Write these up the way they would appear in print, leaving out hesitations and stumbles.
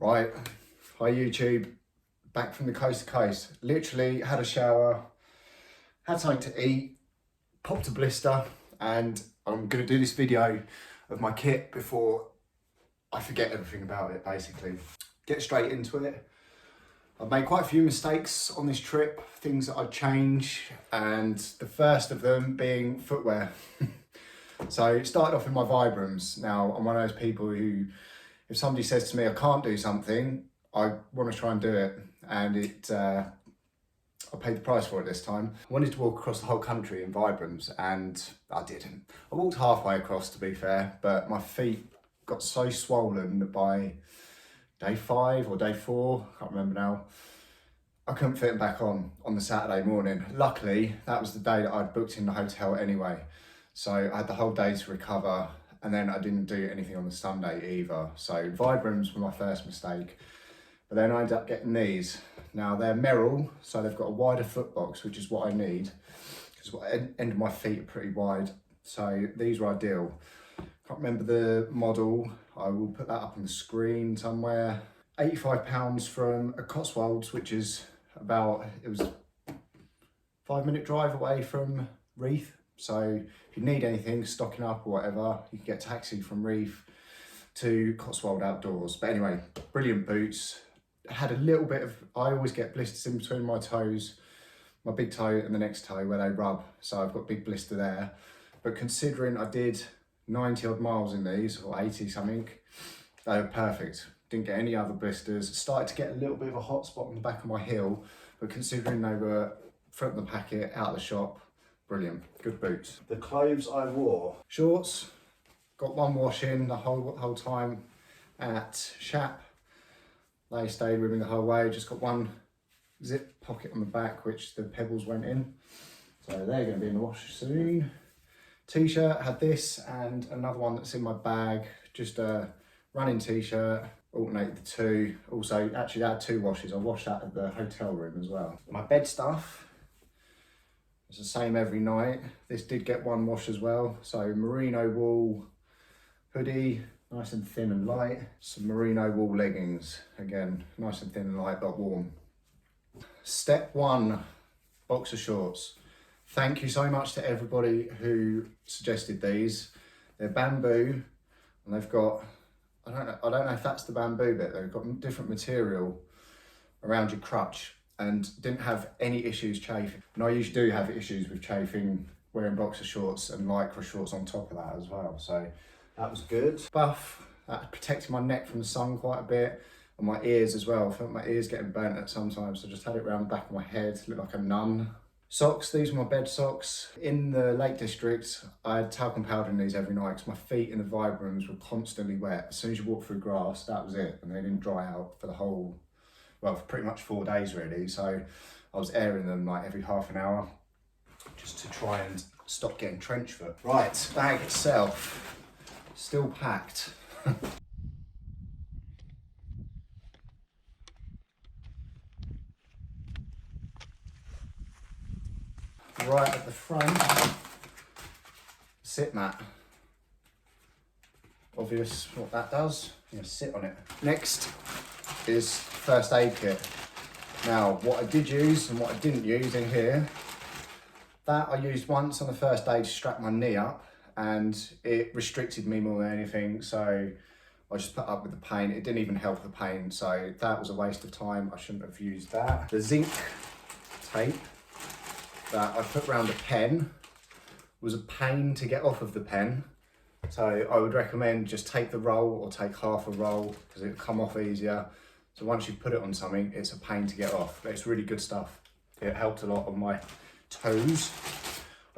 Right, hi YouTube, back from the coast to coast. Literally had a shower, had something to eat, popped a blister, and I'm gonna do this video of my kit before I forget everything about it, basically. Get straight into it. I've made quite a few mistakes on this trip, things that I'd change, and the first of them being footwear. So it started off in my Vibrams. Now, I'm one of those people who, if somebody says to me I can't do something, I want to try and do it. And I paid the price for it this time. I wanted to walk across the whole country in Vibrams, and I didn't. I walked halfway across, to be fair, but my feet got so swollen that by day 5 or day 4, I can't remember now, I couldn't fit them back on the Saturday morning. Luckily, that was the day that I'd booked in the hotel anyway. So I had the whole day to recover, and then I didn't do anything on the Sunday either. So Vibrams were my first mistake. But then I ended up getting these. Now they're merrell, so they've got a wider foot box, which is what I need, because the end of my feet are pretty wide. So these were ideal. Can't remember the model. I will put that up on the screen somewhere. £85 from a Cotswolds, which is about, it was a 5-minute drive away from Reeth. So if you need anything, stocking up or whatever, you can get a taxi from Reeth to Cotswold Outdoors. But anyway, brilliant boots. Had a little bit of, I always get blisters in between my toes, my big toe and the next toe where they rub. So I've got a big blister there. But considering I did 90 odd miles in these, or 80 something, they were perfect. Didn't get any other blisters. Started to get a little bit of a hot spot on the back of my heel, but considering they were front of the packet, out of the shop, brilliant, good boots. The clothes I wore. Shorts, got one wash in the whole time at Shap. They stayed with me the whole way, just got one zip pocket on the back, which the pebbles went in. So they're gonna be in the wash soon. T-shirt, had this and another one that's in my bag, just a running t-shirt, alternated the two. Also, actually that had 2 washes. I washed that at the hotel room as well. My bed stuff, it's the same every night. This did get 1 wash as well. So merino wool hoodie, nice and thin and light. Some merino wool leggings, again, nice and thin and light but warm. Step 1, boxer shorts. Thank you so much to everybody who suggested these. They're bamboo, and they've got, I don't know if that's the bamboo bit, they've got different material around your crutch and didn't have any issues chafing. And I usually do have issues with chafing wearing boxer shorts and lycra shorts on top of that as well. So that was good. Buff, that protected my neck from the sun quite a bit, and my ears as well. I felt my ears getting burnt at sometimes, so I just had it around the back of my head, looked like a nun. Socks, these were my bed socks. In the Lake District, I had talcum powder in these every night because my feet in the Vibrams were constantly wet. As soon as you walk through grass, that was it. And they didn't dry out for the whole, well, for pretty much 4 days really. So I was airing them like every half an hour just to try and stop getting trench foot. Right, bag itself, still packed. Right at the front, sit mat. Obvious what that does, you're gonna sit on it. Next is first aid kit. Now, what I did use and what I didn't use in here, that I used once on the first aid to strap my knee up, and it restricted me more than anything, so I just put up with the pain. It didn't even help the pain, so that was a waste of time. I shouldn't have used that. The zinc tape that I put around a pen was a pain to get off of the pen. So I would recommend just take the roll or take half a roll because it'll come off easier. So once you put it on something, it's a pain to get off, but it's really good stuff. It helped a lot on my toes.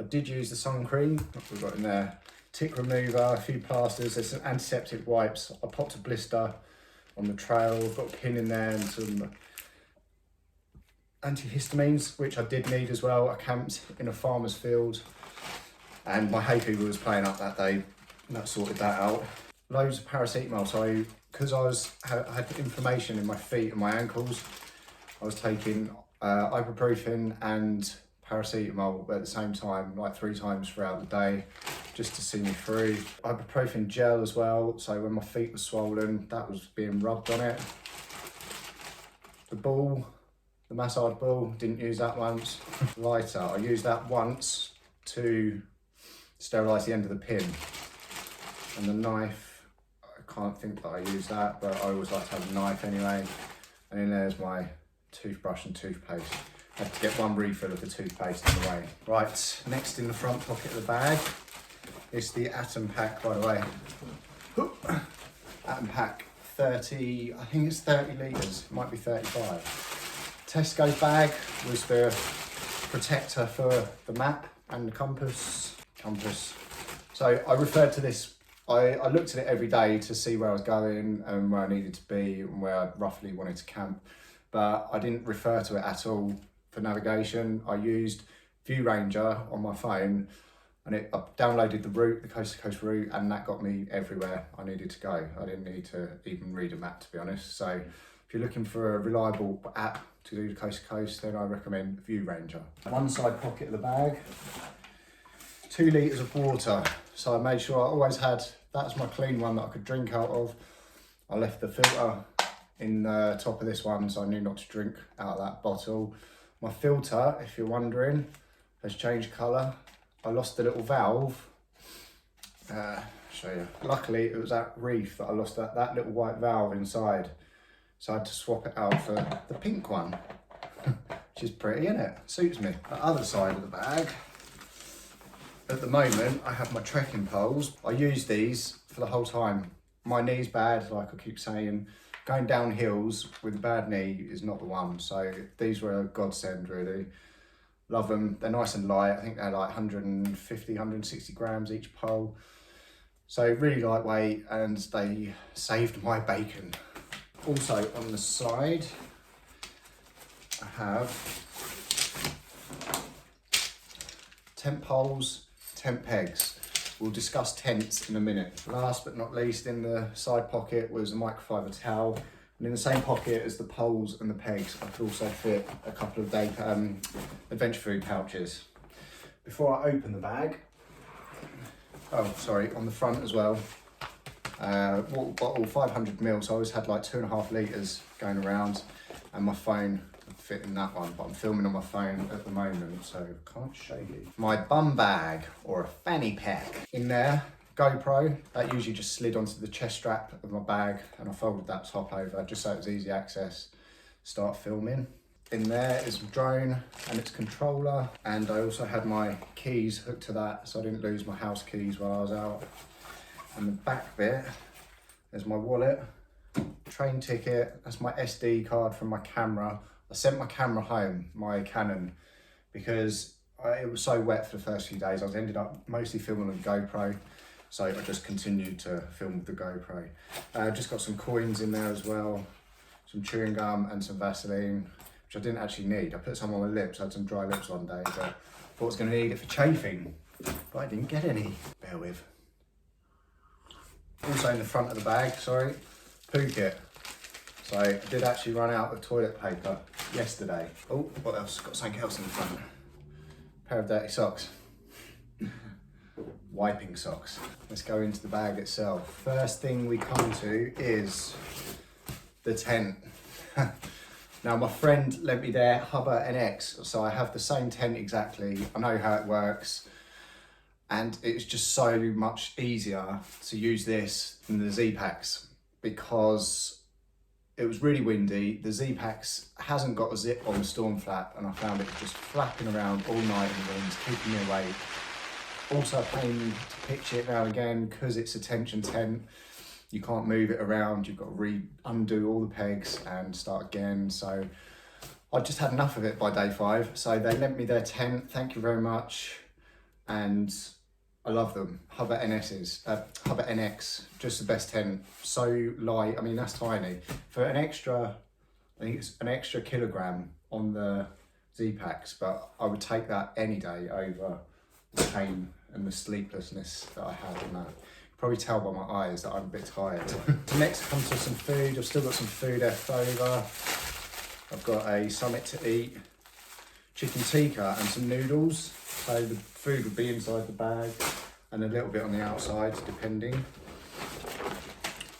I did use the sun cream, what we've got in there. Tick remover, a few plasters, there's some antiseptic wipes. I popped a blister on the trail, I've got a pin in there and some antihistamines, which I did need as well. I camped in a farmer's field and my hay fever was playing up that day, and that sorted that out. Loads of paracetamol, so because I had inflammation in my feet and my ankles, I was taking ibuprofen and paracetamol at the same time, like 3 times throughout the day, just to see me through. Ibuprofen gel as well, so when my feet were swollen, that was being rubbed on it. The ball, the massage ball, didn't use that once. Lighter, I used that once to sterilise the end of the pin. And the knife, I can't think that I used that, but I always like to have a knife anyway. And then there's my toothbrush and toothpaste. I had to get one refill of the toothpaste in the way. Right, next in the front pocket of the bag is the Atom Pack, by the way. Atom Pack 30, I think it's 30 litres, it might be 35. Tesco's bag was the protector for the map and the compass. So I referred to this, I looked at it every day to see where I was going and where I needed to be and where I roughly wanted to camp, but I didn't refer to it at all for navigation. I used View Ranger on my phone and I downloaded the route, the coast to coast route, and that got me everywhere I needed to go. I didn't need to even read a map, to be honest. So if you're looking for a reliable app to do the coast to coast, then I recommend View Ranger. One side pocket of the bag, 2 litres of water. So I made sure I always had, that's my clean one that I could drink out of. I left the filter in the top of this one, so I knew not to drink out of that bottle. My filter, if you're wondering, has changed colour. I lost the little valve. Show you. Luckily, it was that reef that I lost that little white valve inside. So I had to swap it out for the pink one, which is pretty, isn't it? Suits me. The other side of the bag. At the moment, I have my trekking poles. I use these for the whole time. My knee's bad, like I keep saying. Going down hills with a bad knee is not the one. So these were a godsend, really. Love them. They're nice and light. I think they're like 150, 160 grams each pole. So really lightweight, and they saved my bacon. Also on the side, I have tent poles, tent pegs. We'll discuss tents in a minute. Last but not least, in the side pocket was a microfiber towel. And in the same pocket as the poles and the pegs, I could also fit a couple of adventure food pouches. Before I open the bag, oh sorry, on the front as well, water bottle, 500 ml, so I always had like 2.5 litres going around, and my phone would fit in that one, but I'm filming on my phone at the moment, so I can't show you. My bum bag, or a fanny pack. In there, GoPro, that usually just slid onto the chest strap of my bag, and I folded that top over just so it was easy access, start filming. In there is a drone and its controller, and I also had my keys hooked to that so I didn't lose my house keys while I was out. And the back bit, there's my wallet, train ticket, that's my SD card from my camera. I sent my camera home, my Canon, because it was so wet for the first few days. I ended up mostly filming with GoPro. So I just continued to film with the GoPro. Just got some coins in there as well, some chewing gum and some Vaseline, which I didn't actually need. I put some on my lips, I had some dry lips one day, but thought I was going to need it for chafing, but I didn't get any. Bear with. Also in the front of the bag, sorry, poo kit. So I did actually run out of toilet paper yesterday. Oh, what else? Got something else in the front. Pair of dirty socks. Wiping socks. Let's go into the bag itself. First thing we come to is the tent. Now my friend lent me their Hubba NX, so I have the same tent exactly. I know how it works, and it's just so much easier to use this than the Z-Packs because it was really windy. The Z-Packs hasn't got a zip on the storm flap, and I found it just flapping around all night in the winds, keeping me awake. Also a pain to pitch it now and again because it's a tension tent. You can't move it around, you've got to undo all the pegs and start again. So I just had enough of it by day 5. So they lent me their tent, thank you very much. And I love them. Hubba NX, just the best tent. So light, I mean that's tiny. For an extra, I think it's an extra kilogram on the Z-Packs, but I would take that any day over the pain and the sleeplessness that I had in that. Probably tell by my eyes that I'm a bit tired. Next comes to some food. I've still got some food left over. I've got a Summit to eat, chicken tikka and some noodles. So the food would be inside the bag and a little bit on the outside depending.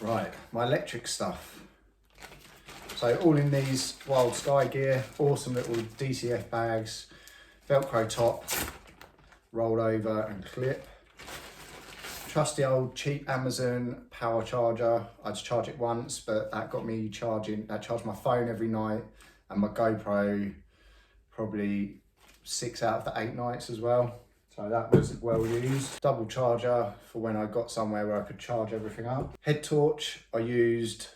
Right, my electric stuff. So all in these Wild Sky gear, awesome little DCF bags, Velcro top, roll over and clip. Trusty old cheap Amazon power charger. I just charge it once, but that got me charging, that charged my phone every night and my GoPro probably 6 out of the 8 nights as well. So that was well used. Double charger for when I got somewhere where I could charge everything up. Head torch I used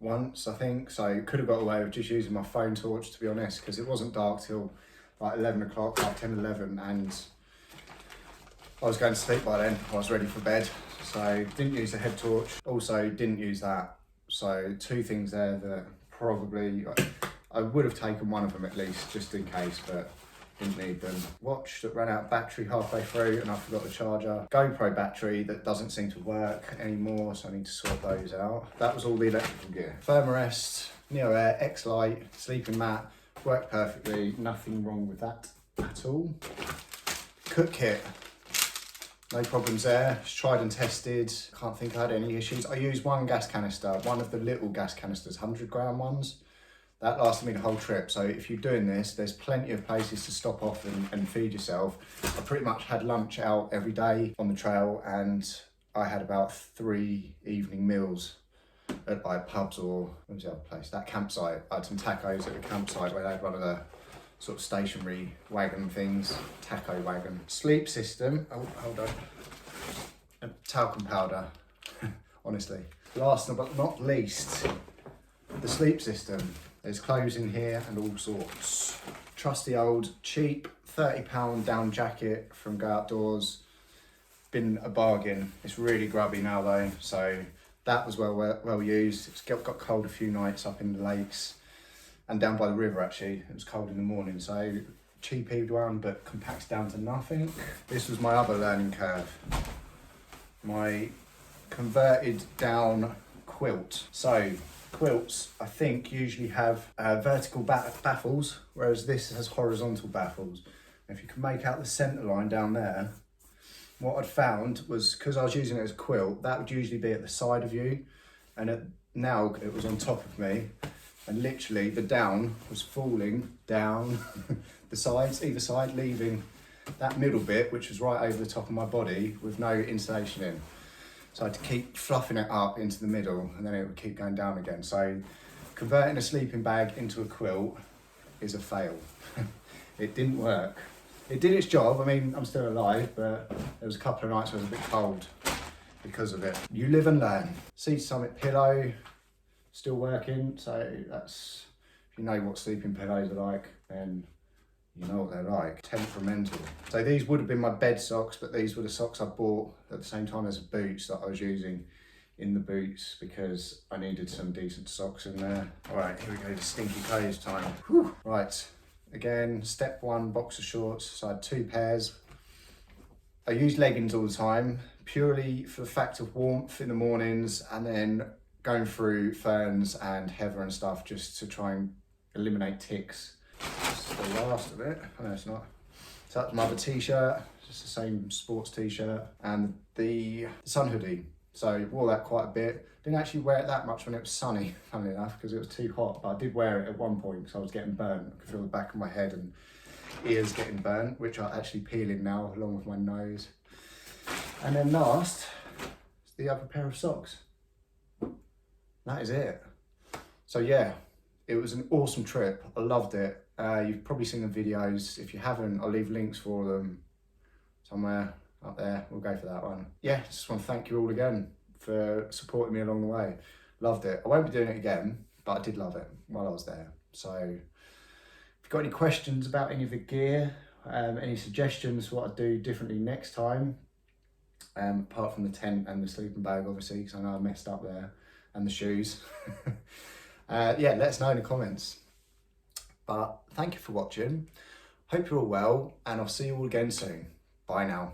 once, I think, so could have got away with just using my phone torch, to be honest, because it wasn't dark till like 11 o'clock, like 10, 11, and I was going to sleep by then. I was ready for bed, so didn't use the head torch. Also didn't use that. So 2 things there that probably, I would have taken one of them at least, just in case, but didn't need them. Watch that ran out of battery halfway through and I forgot the charger. GoPro battery that doesn't seem to work anymore, so I need to sort those out. That was all the electrical gear. Thermarest, Neo Air, X-lite, sleeping mat, worked perfectly, nothing wrong with that at all. Cook kit, no problems there, it's tried and tested, can't think I had any issues. I used one gas canister, one of the little gas canisters, 100-gram ones. That lasted me the whole trip, so if you're doing this, there's plenty of places to stop off and feed yourself. I pretty much had lunch out every day on the trail, and I had about 3 evening meals at like pubs or, what was the other place? That campsite. I had some tacos at the campsite where they had one of the sort of stationary wagon things, taco wagon. Sleep system, oh, hold on. And talcum powder, honestly. Last but not least, the sleep system. There's clothes in here and all sorts. Trusty old cheap £30 down jacket from Go Outdoors. Been a bargain. It's really grubby now though, so that was well used. It's got cold a few nights up in the lakes and down by the river actually. It was cold in the morning, so cheap heaved one but compacts down to nothing. This was my other learning curve. My converted down quilt. So quilts, I think, usually have vertical baffles, whereas this has horizontal baffles. If you can make out the centre line down there, what I'd found was, because I was using it as a quilt, that would usually be at the side of you, and now it was on top of me, and literally the down was falling down the sides, either side, leaving that middle bit, which was right over the top of my body, with no insulation in. So I had to keep fluffing it up into the middle and then it would keep going down again. So converting a sleeping bag into a quilt is a fail. It didn't work. It did its job. I mean, I'm still alive, but there was a couple of nights where it was a bit cold because of it. You live and learn. Sea Summit pillow, still working. So that's, if you know what sleeping pillows are like, then you know what they're like. Temperamental. So these would have been my bed socks, but these were the socks I bought at the same time as the boots that I was using in the boots because I needed some decent socks in there. All right, here we go, the stinky toes time. Whew. Right, again, step 1, boxer shorts. So I had 2 pairs. I use leggings all the time, purely for the fact of warmth in the mornings and then going through ferns and heather and stuff just to try and eliminate ticks. This is the last of it. Oh, no, it's not. So that's my other t-shirt, just the same sports t-shirt, and the sun hoodie. So wore that quite a bit. Didn't actually wear it that much when it was sunny, funnily enough, because it was too hot. But I did wear it at one point because I was getting burnt. I could feel the back of my head and ears getting burnt, which are actually peeling now, along with my nose. And then last, is the other pair of socks. That is it. So yeah, it was an awesome trip. I loved it. You've probably seen the videos. If you haven't, I'll leave links for them somewhere up there. We'll go for that one. Yeah, just want to thank you all again for supporting me along the way. Loved it. I won't be doing it again, but I did love it while I was there. So if you've got any questions about any of the gear, any suggestions for what I'd do differently next time, apart from the tent and the sleeping bag, obviously, because I know I messed up there, and the shoes. Yeah, let us know in the comments. But thank you for watching. Hope you're all well, and I'll see you all again soon. Bye now.